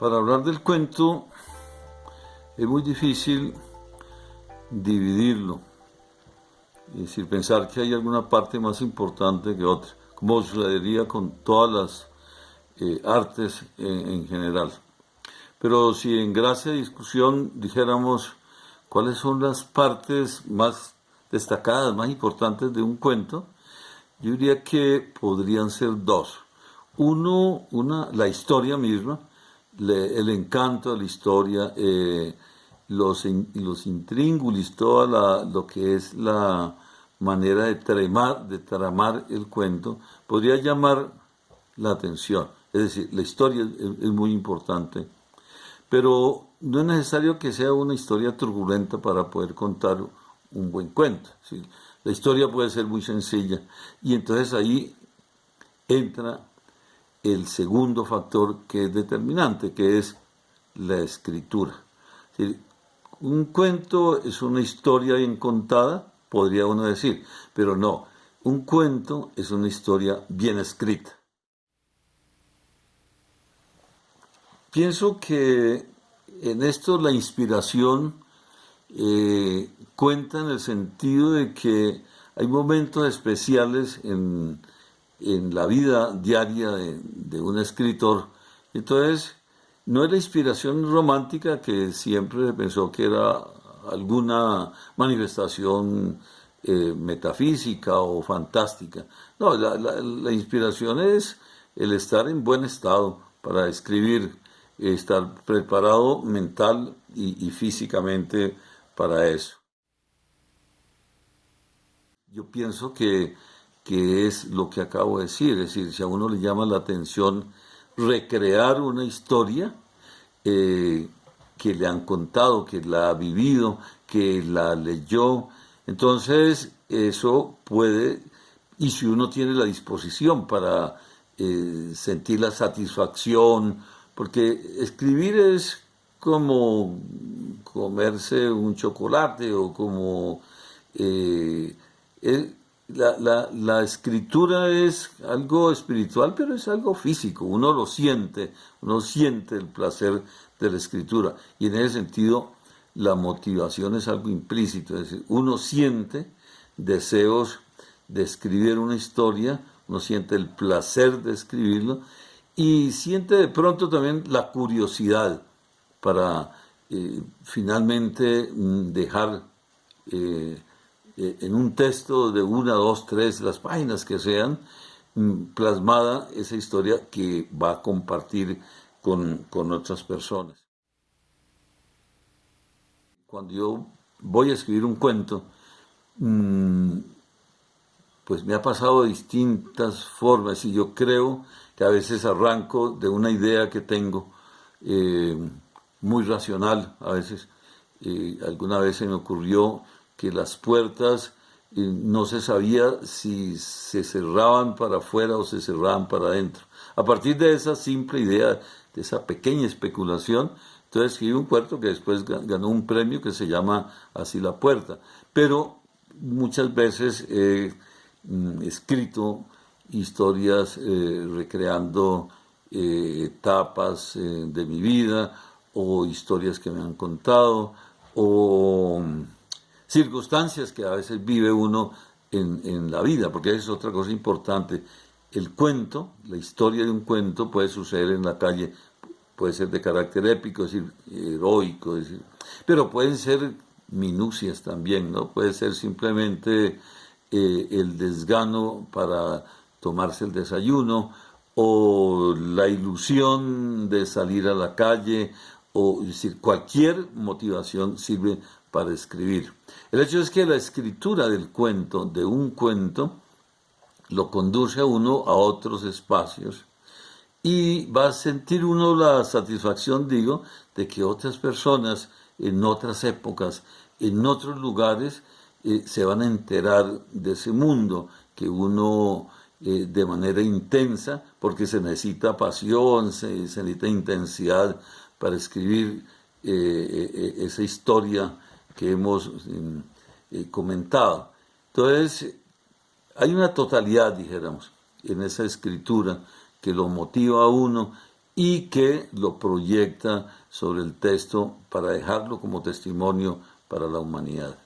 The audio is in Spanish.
Para hablar del cuento es muy difícil dividirlo, es decir, pensar que hay alguna parte más importante que otra, como sucedería con todas las artes en general. Pero si en gracia de discusión dijéramos cuáles son las partes más destacadas, más importantes de un cuento, yo diría que podrían ser dos. La historia misma, el encanto de la historia, los intríngulis, lo que es la manera de tramar el cuento, podría llamar la atención. Es decir, la historia es muy importante, pero no es necesario que sea una historia turbulenta para poder contar un buen cuento. ¿Sí? La historia puede ser muy sencilla y entonces ahí entra el segundo factor que es determinante, que es la escritura. ¿Sí? Un cuento es una historia bien contada, podría uno decir, pero no, un cuento es una historia bien escrita. Pienso que en esto la inspiración cuenta en el sentido de que hay momentos especiales en la vida diaria de un escritor. Entonces, no es la inspiración romántica que siempre se pensó que era alguna manifestación metafísica o fantástica. No, la inspiración es el estar en buen estado para escribir, estar preparado mental y físicamente para eso. Yo pienso que es lo que acabo de decir, es decir, si a uno le llama la atención recrear una historia eh, que le han contado, que la ha vivido, que la leyó, entonces eso puede, y si uno tiene la disposición para sentir la satisfacción, porque escribir es como comerse un chocolate o como eh, eh, la escritura es algo espiritual, pero es algo físico. Uno siente el placer de la escritura. Y en ese sentido, la motivación es algo implícito. Es decir, uno siente deseos de escribir una historia, uno siente el placer de escribirlo y siente de pronto también la curiosidad para finalmente dejar eh, en un texto de una, dos, tres, las páginas que sean, plasmada esa historia que va a compartir con otras personas. Cuando yo voy a escribir un cuento, pues me ha pasado de distintas formas y yo creo que a veces arranco de una idea que tengo eh, muy racional, a veces alguna vez se me ocurrió que las puertas no se sabía si se cerraban para afuera o se cerraban para adentro. A partir de esa simple idea, de esa pequeña especulación, entonces escribí un cuento que después ganó un premio que se llama Así la puerta. Pero muchas veces he escrito historias recreando etapas de mi vida o historias que me han contado o circunstancias que a veces vive uno en la vida, porque esa es otra cosa importante. El cuento, la historia de un cuento puede suceder en la calle, puede ser de carácter épico, es decir, heroico, es decir, pero pueden ser minucias también, ¿no? Puede ser simplemente el desgano para tomarse el desayuno o la ilusión de salir a la calle, o es decir, cualquier motivación sirve para escribir. El hecho es que la escritura del cuento, de un cuento, lo conduce a uno a otros espacios y va a sentir uno la satisfacción, digo, de que otras personas en otras épocas, en otros lugares, se van a enterar de ese mundo que uno de manera intensa, porque se necesita pasión, se necesita intensidad para escribir esa historia que hemos comentado. Entonces, hay una totalidad, dijéramos, en esa escritura que lo motiva a uno y que lo proyecta sobre el texto para dejarlo como testimonio para la humanidad.